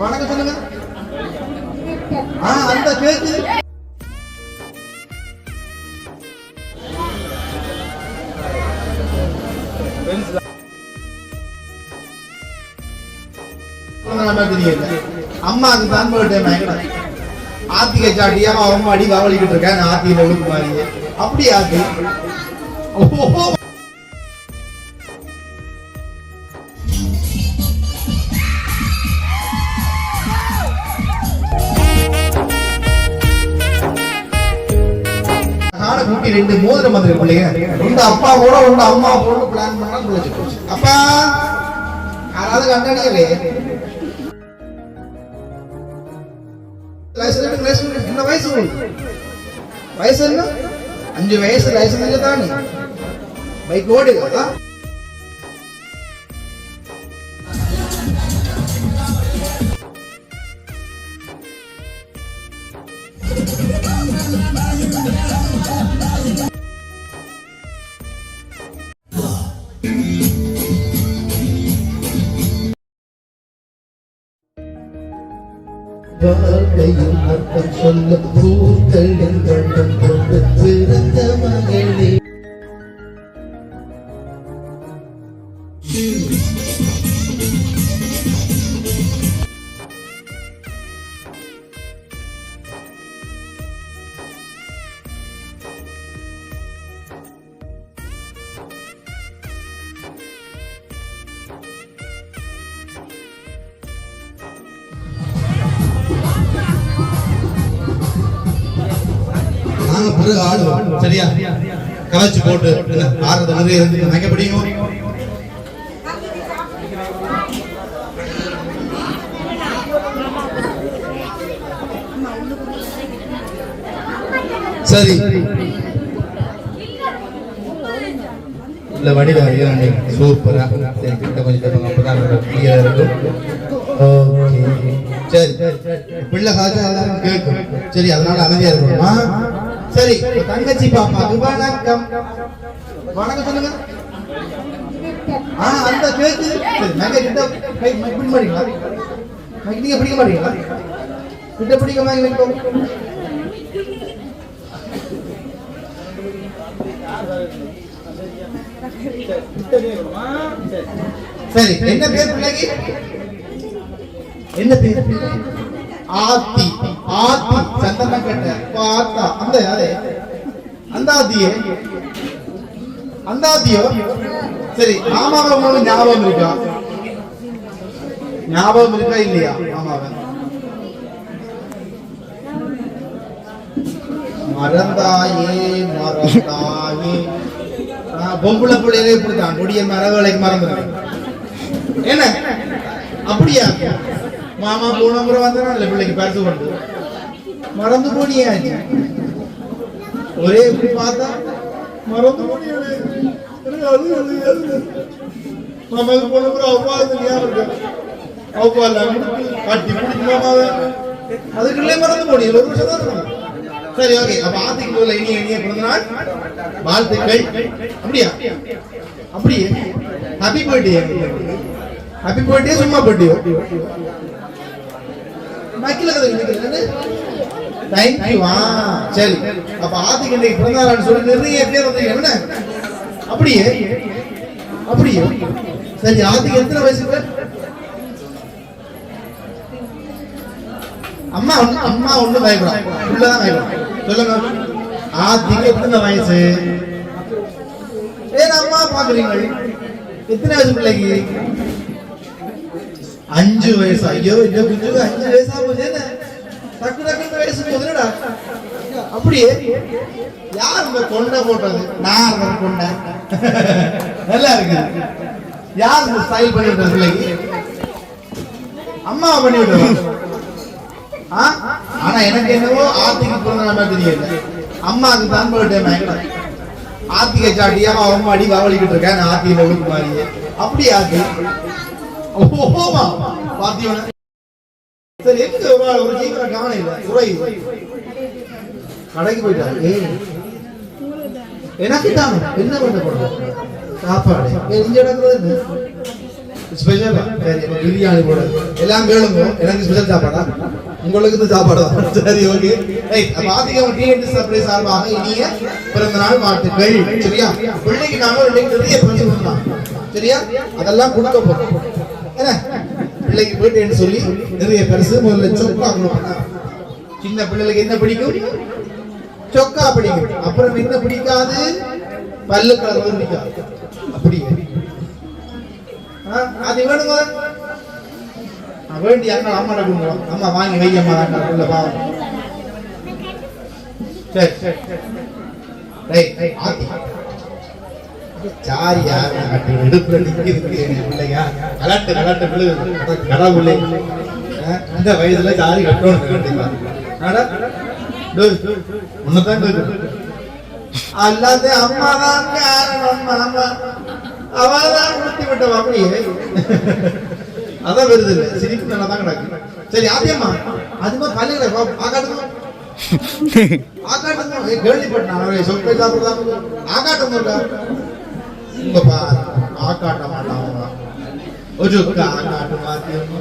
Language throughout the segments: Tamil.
வணக்கம் சொல்லுங்க. அந்த கேக்கு அம்மாவுக்கு தான் போயிட்டேன். ஆத்திகை சாட்டியா அம்மா அடி வாவலிக்கிட்டு இருக்கேன். ஆத்தியில ஒழுக்கு மாதிரி அப்படி ஆத்தி கூட்டி 2 மோதிரம் வந்து பிள்ளைங்க. உங்க அப்பா கூட உங்க அம்மா போட்டு பிளான் பண்ணா சொல்லிச்சு போச்சு. அப்பா யாராவது கண்டடிக்கவே என்ன வயசு? வயசு என்ன? 5 வயசு லைசன்ஸ் தானே பைக் ஓடு. வாழ்க்கையில் அர்த்தம் சொல்ல பூக்கள் எங்கள்டம் கொண்டு பிறந்த மகளே. பிறகு ஆடுவோம் சரியா? கவச்சு போட்டு ஆடுறது நிறைய இருக்கு. நினைக்க பிடிக்கும். சரி இல்ல வடிவா சூப்பரா கிட்ட கொஞ்சம் அப்பதான் கிளியரா இருக்கும். சரி பிள்ளை காய்ச்சா எல்லாரும் கேட்கும். சரி அதனால அமைதியா இருக்கணுமா? சரி தங்கச்சி பாப்பாக்கு வணக்கம். வணக்கம் சொல்லுங்க. அந்த கேக்கு கிட்ட பிடிக்க மாட்டீங்களா? நீங்க பிடிக்க மாட்டீங்களா? கிட்ட பிடிக்க மாதிரி. சரி என்ன பேர் பிள்ளைக்கு? என்ன பேர்? ஆத்தி. ஆத்தி சந்தன கட்ட பார்த்தா அந்த யாரே அந்தாதியே அந்தாதியோ. சரி மாமாவை உங்களுக்கு ஞாபகம் இருக்கா? ஞாபகம் இருக்கா இல்லையா? மாமாவை மறந்தாயே மறந்தாயே. பொம்பளை பிள்ளைகளே இப்படித்தான் கொடிய மரவேலைக்கு மறந்துடுறேன். என்ன அப்படியா? மாமா போன முறை வந்தா பிள்ளைக்கு பரிசு கொண்டு மறந்து போனியாச்சு. ஒரே இப்படி பார்த்தா மறந்து போனியா? மாமாவுக்கு போன முறை அவ்வாறு ஞாபகம் அவ்வா கட்டி பிடிச்சி மாமாவை அதுக்குள்ளே மறந்து போனீங்க. 1 வருஷம் தான் இருக்கும். சரி ஓகே. அப்ப ஆத்திக்கு இனிய இனிய பிறந்த நாள் வாழ்த்துக்கள். அப்படியா? அப்படியே ஹாப்பி பர்த்டே. ஹாப்பி பர்த்டே சும்மா பர்த்டே பாக்கில கதை. தேங்க்யூ. சரி அப்ப ஆத்திக்கு இன்னைக்கு பிறந்த நாள் சொல்லி நிறைய பேர் வந்து என்ன அப்படியே அப்படியே. சரி ஆத்திக்கு எத்தனை வயசு? அம்மா அம்மா ஒண்ணு பயப்படாது. உள்ளதான் பயப்படும். சொல்லுங்க ஆத்திக்கு எத்தனை வயசு? ஏன் அம்மா பாக்குறீங்க? எத்தனை வயசு பிள்ளைக்கு? 5 வயசு. ஐயோ இந்த குஞ்சுக்கு 5 வயசா போச்சு. டக்கு டக்கு வயசு போதுடா. அப்படியே யார் இந்த கொண்டை போட்டது? நான் கொண்டை நல்லா இருக்கு. யார் இந்த ஸ்டைல் பண்ணி விட்டது பிள்ளைக்கு? அம்மாவை பண்ணி விட்டுருவாங்க. ஆனா எனக்கு என்னவோ ஆத்திக்கு பிறந்த மாதிரி தெரியல. அம்மாவுக்கு தான் போயிட்டேன். ஆத்திகை சாட்டியா அம்மா அடி வாவலிக்கிட்டு இருக்கேன். ஆத்தியில ஒழுக்கு மாதிரி அப்படி ஆத்தி பாத்தியோட. சரி எங்க ஒரு சீக்கிரம் காண இல்ல உரை கடைக்கு போயிட்டாரு. எனக்கு தான் என்ன பண்ண போறது? சாப்பாடு இங்க நடக்கிறது ஸ்பெஷல் பிரியாணி போட எல்லாம் கேளுங்க. எனக்கு ஸ்பெஷல் சாப்பாடா, உங்களுக்கு இந்த சாப்பாடு தான். சரி ஓகே ரைட். அப்ப ஆதிக்கம் டிஎன்டி சர்ப்ரைஸ் சார்பாக இனிய பிறந்த நாள் வாழ்த்துக்கள். சரியா? பிள்ளைக்கு நாங்க நிறைய பரிசு கொடுக்கலாம். சரியா? அதெல்லாம் கொடுக்க போறோம். என்ன பிள்ளைக்கு போயிட்டு சொல்லி நிறைய பரிசு. முதல்ல சொக்கா கொடுப்போம். சின்ன பிள்ளைகளுக்கு என்ன பிடிக்கும்? சொக்கா பிடிக்கும். அப்புறம் என்ன பிடிக்காது? பல்லு கலர் பிடிக்காது. அப்படி அது வேணுங்க. வேண்டி அண்ணா அம்மா கொடுங்க. அம்மா வாங்கி வையம்மா உள்ள பாவம். சரி சரி ரைட். சாரி யார் கட்டி எடுப்புல நிக்கிறது பிள்ளையா? கலட்டு கலட்டு விழுது கடவுளே. இந்த வயசுல சாரி கட்டணும். உன்னதான் அல்லாத அம்மாதான் காரணம். அவதான் குத்தி விட்டவா அப்படியே. அதான் வருது இல்ல, சிரிப்பு நல்லா தான் கிடக்கு. சரி ஆத்தியம்மா அதுமா பள்ளிகளை ஆகாட்டுங்க ஆகாட்டுங்க. கேள்விப்பட்டேன் சொற்கை சாப்பிடுறாங்க. ஆகாட்டம் இருக்கா உங்க பாரு. ஆக்காட்ட மாட்டாங்க ஒரு ஆக்காட்டு மாத்தியம்மா.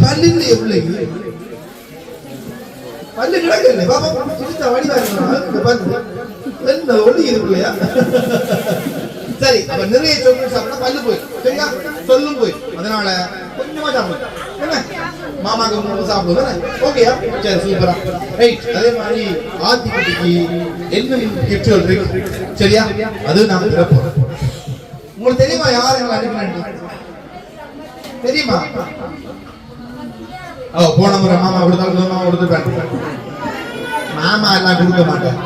பள்ளி இல்லையே பிள்ளைக்கு. பள்ளி கிடக்கு பாபா சிரிச்சா வடிவா என்ன ஒளி இருக்கு இல்லையா? சரி அப்ப நிறைய சாக்லேட் சாப்பிட்டா பல்லு போய். சரியா? சொல்லும் போய். அதனால கொஞ்சமா சாப்பிடுங்க. என்ன மாமாக்கு சாப்பிடுங்க. ஓகேயா? சரி சூப்பரா ரைட். அதே மாதிரி ஆத்திக்குட்டிக்கு என்ன கிஃப்ட்கள் இருக்கு. சரியா? அது நாம திறப்போம். உங்களுக்கு தெரியுமா யார் எங்களை அனுப்பினு? தெரியுமா? போன முறை மாமா கொடுத்தாலும் மாமா கொடுத்துருப்பேன். மாமா எல்லாம் கொடுக்க மாட்டேன்.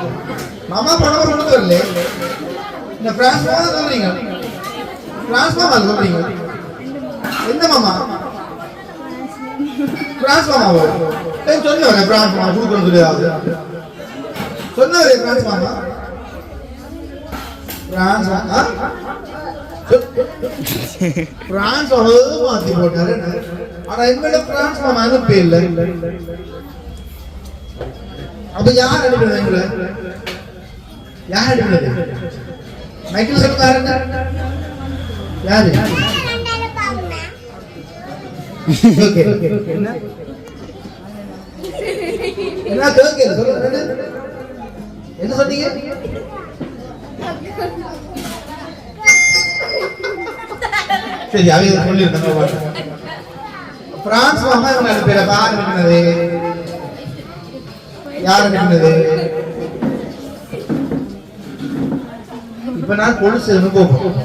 மாமா போன முறை கொடுத்து வரல. இந்த பிரான்ஸ் மாமா சொல்றீங்க. பிரான்ஸ் மாமா சொல்றீங்க. எந்த மாமா? பிரான்ஸ் மாமாவோ? சொன்னவரே பிரான்ஸ் மாமா கொடுக்கணும் சொல்லியாவது. சொன்னவரே பிரான்ஸ் மாமா. பிரான்ஸ் மாமா பிரான்ஸ் மாத்தி போட்டாரு. ஆனா எங்களோட பிரான்ஸ் மாமா அனுப்பே இல்லை. அப்ப யார் அனுப்பினது? எங்களை யார் அனுப்பினது? மைக்கேல் சொல்லுங்க. யாரு? என்ன என்ன சொன்னீங்க? சரி அவங்க சொல்லிருந்தாங்க. பிரான்ஸ் மாமா இவங்க அனுப்பிற யார் அனுப்பினது? யார் அனுப்பினது? இப்ப நான் கொலுசு அனுபவம்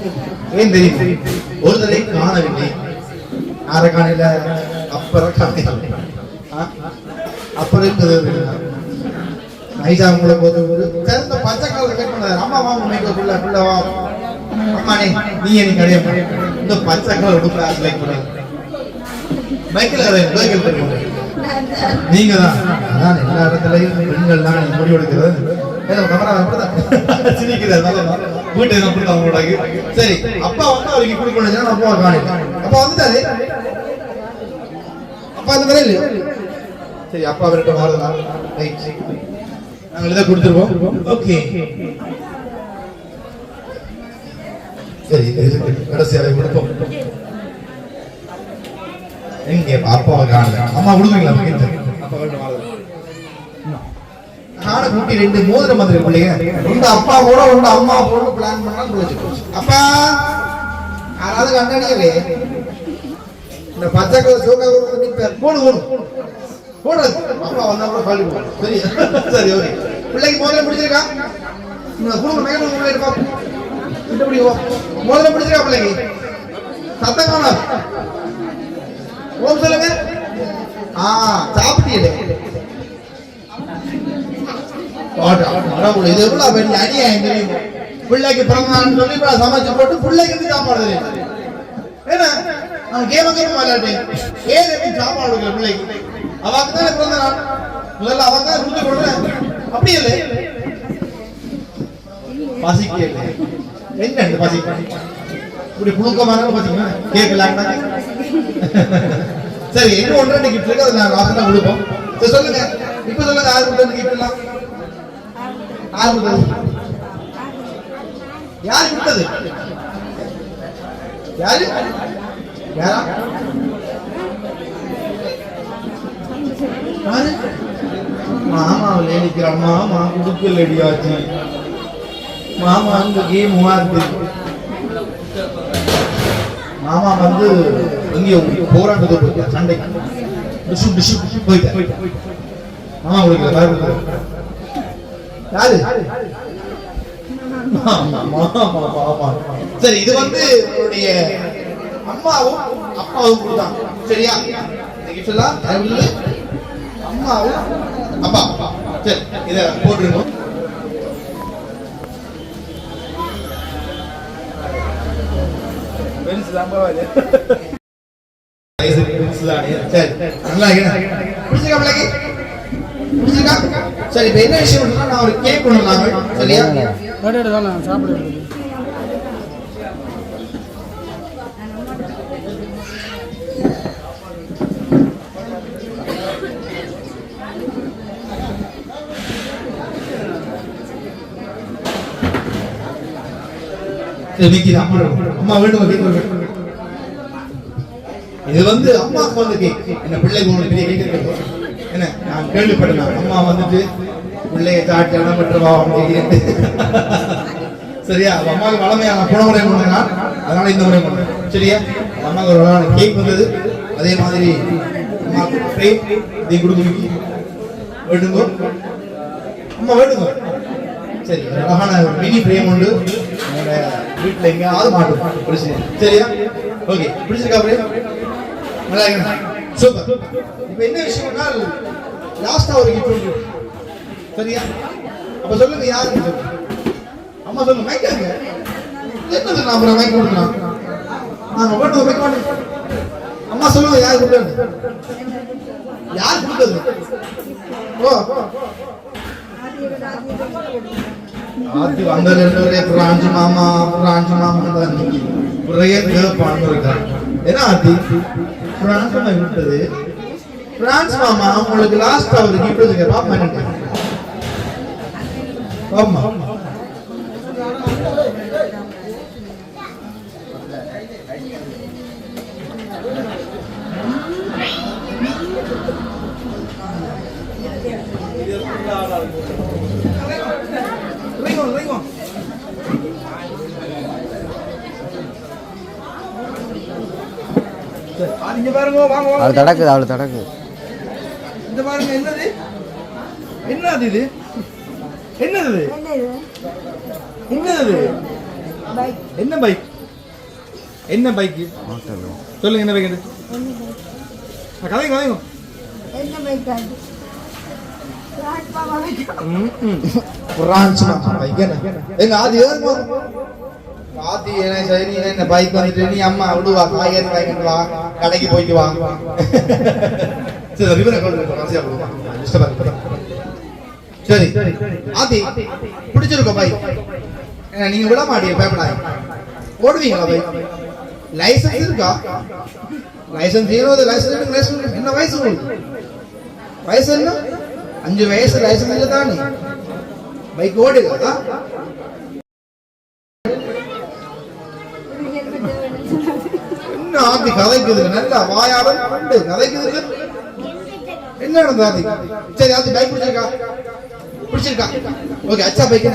ஏன் தெரியும்? ஒரு தடவை காணவில்லை. அரைக்காணில அப்புறம் நைசா உங்களை போது சிறந்த பச்சை கலர் கட் பண்ணாரு. அம்மா வாங்க மேக்கப்புள்ள பிள்ளவா அம்மானே நீ எனக்கு கிடையாது. இந்த பச்சை கலர் உடுப்புல செலக்ட் பண்ண மைக்கேல் நீங்க தான். அதான் எல்லா இடத்துலயும் பெண்கள் தான் முடி எடுக்கிறது. சரி அப்பா வந்து அவருக்கு கொடுக்கணும். அப்பா காணி அப்பா வந்துட்டாரு. அப்பா அந்த மாதிரி இல்லையா? சரி அப்பா அவர்கிட்ட மாறுதா? நாங்கள் இதை கொடுத்துருவோம். ஓகே சரி கடைசியாக கொடுப்போம். எங்க அப்பாவை காணல. அம்மா கொடுக்குறீங்களா? அப்பா காண கூட்டி 2 மோதிரம் வந்துருக்கு பிள்ளைங்க. ரெண்டு அப்பா கூட ரெண்டு அம்மா போட பிளான் பண்ணா போச்சு. அப்பா யாராவது கண்டடிக்கவே இந்த பச்சை கலர் சோக்கா போடு போடு போடுறது. அப்பா வந்தா கூட காலி போடும். சரி சரி ஓகே. பிள்ளைக்கு மோதிரம் பிடிச்சிருக்கா? குடும்ப மேலும் முன்னாடி பார்ப்போம். மோதிரம் பிடிச்சிருக்கா பிள்ளைக்கு? சத்தம் காணா ஓம் சொல்லுங்க. சாப்பிட்டீங்களே பிள்ளைக்கு பிறந்தான்னு சொல்லி சமைச்சு போட்டு பிள்ளைக்கு சாப்பாடு தெரியும். ஏன்னா அவன் கேம விளையாட்டு ஏன் சாப்பாடு கொடுக்கல பிள்ளைக்கு? அவக்கு தானே பிறந்த நாள். முதல்ல அவன் தான் கொடுத்து கொடுக்குறேன். அப்படி இல்லை பசிக்க என்ன பசிக்க இப்படி புழுக்கமான பாத்தீங்கன்னா கேட்கலாம். சரி இன்னும் 1-2 கிஃப்ட் இருக்கு. அதை நான் ராசனா கொடுப்போம். சொல்லுங்க இப்ப சொல்லுங்க. 6 கிஃப்ட் எல்லாம் யார் கொடுத்தது? யாரு யாரா மாமா நினைக்கிறான் மாமா குடுக்கலடியாச்சு மாமா அங்க கேம் வார்த்து மாமா வந்து இங்கே போராட்டத்துக்கு போயிட்டார் சண்டைக்கு டிஷு டிஷு டிஷு போயிட்டார் மாமா கொடுக்கல யாரு சரி இது வந்து உங்களுடைய அம்மாவும் அப்பாவும் கொடுத்தாங்க சரியா சொல்லலாம் அம்மாவும் அப்பா சரி இத போட்டுருங்க சரி இப்ப என்ன விஷயம் நான் ஒரு கேக் கொண்டு வந்தாங்க சரியா சாப்பிடுறது அம்மா வேண்டும் இது வந்து அம்மாவுக்கு வந்து கேக் என்ன பிள்ளைக்கு பெரிய கேக் என்ன நான் கேள்விப்பட்டேன் அம்மா வந்துட்டு பிள்ளையை தாட்டி அடம்பற்றவா சரியா அம்மாவுக்கு வளமையான போன முறை பண்ணுங்க அதனால இந்த முறை பண்ணுறேன் சரியா அம்மாவுக்கு ஒரு வளமான கேக் வந்தது அதே மாதிரி அம்மாவுக்கு ஃப்ரேம் இதை கொடுக்க வேண்டுங்கோ அம்மா வேண்டுங்க சரி அழகான ஒரு மினி ஃப்ரேம் உண்டு என்னோட வீட்டில் எங்கேயாவது மாட்டோம் பிடிச்சிருக்கேன் சரியா ஓகே பிடிச்சிருக்கா ஃப்ரேம் நல்லா இருக்கா சூப்பர் இப்போ என்ன விஷயம்னா லாஸ்டா ஒரு கிஃப்ட் உண்டு சரியா அப்ப சொல்லுங்க யாருக்கு சொல்லுங்க அம்மா சொல்லுங்க மைக்காங்க என்னது நான் அப்புறம் மைக் கொடுக்கலாம் நாங்க வேணும் மைக் வாங்க அம்மா சொல்லுங்க யார் கொடுத்தது யார் கொடுத்தது ஓ ஆதி வந்தது ரெண்டு பிரான்ஸ் மாமா தான் நீங்க ஒரே கேப்பான்னு இருக்காங்க ஏன்னா ஆதி பிரான்ஸ் மாமா விட்டது பிரான்ஸ் மாமா உங்களுக்கு லாஸ்ட் அவர் கிஃப்ட் வச்சுக்க பாப்பா என்ன ஆமா அவள் தடக்குது அவள் தடக்கு இந்த பாருங்க என்னது என்னது இது என்னது என்னது என்ன பைக் என்ன பைக் சொல்லுங்க என்ன பைக் கதைங்க கதைங்க என்ன பைக் எங்க ஆதி ஆதி சரி என்ன பைக் வந்துட்டு நீ அம்மா விடுவா காய்கறி வாங்கிட்டு வா கடைக்கு போயிட்டு வா சரி ஆதி பிடிச்சிருக்கோம் பைக் நீங்க விட மாட்டீங்க பயப்படாது ஓடுவீங்களா பைக் லைசன்ஸ் இருக்கா லைசன்ஸ் லைசன்ஸ் என்ன வயசு உங்களுக்கு வயசு என்ன 5 வயசு லைசன்ஸ் இல்ல தானே பைக் ஓடுதா என்ன ஆதி கதைக்குது நல்லா வாயாடம் கதைக்குது என்ன நடந்தது ஆதி சரி ஆதி பைக் பிடிச்சிருக்கா ஓகே அச்சா பைக்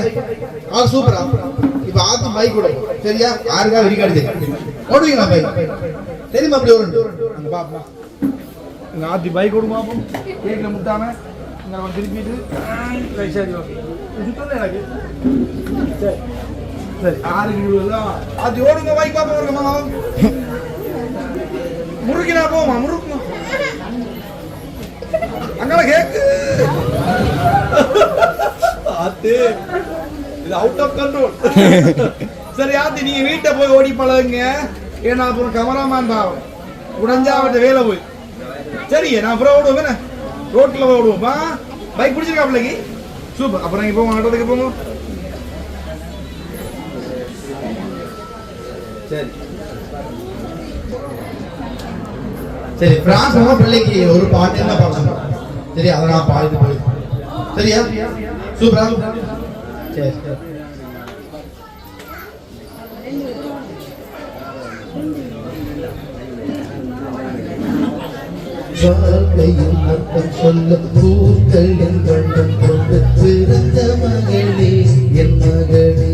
சூப்பரா இப்ப ஆதி பைக் ஓடும் சரியா யாருக்கா வெடிக்காடு ஓடுவீங்களா பைக் தெரியுமா அப்படி ஒரு பாப்பா ஆதி பைக் ஓடுமா கேட்கல முட்டாம திருப்பிட்டு சரி எனக்கு சரி சரி அது ஓடுங்க பைக் பாப்பா வருங்கம்மா முறுக்கினா போமா முறுக்குமா அங்கே கேக்கு ஆத்து இது அவுட் ஆஃப் கண்ட்ரோல் சரி ஆத்தி நீங்க வீட்டை போய் ஓடி பழகுங்க ஏன்னா அப்புறம் கமராமான் பாவம் உடஞ்சா அவட்ட வேலை போய் சரி நான் அப்புறம் ஓடுவேன் ரோட்ல போய் ஓடுவோம்ப்பா பைக் பிடிச்சிருக்கா பிள்ளைக்கு சூப்பர் அப்புறம் இங்க போவோம் ஆட்டோத்துக்கு போங்க சரி சரி பிரான்ஸ் மாமா பிள்ளைக்கு ஒரு பாட்டு என்ன பாடலாம் சரி அதை நான் பாடிட்டு போய் சரியா சூப்பரா சரி வாழ்க்கையின் அர்த்தம் சொல்ல பூக்கள் என் வண்ணம் கொண்டு பிறந்த மகளே என் மகளே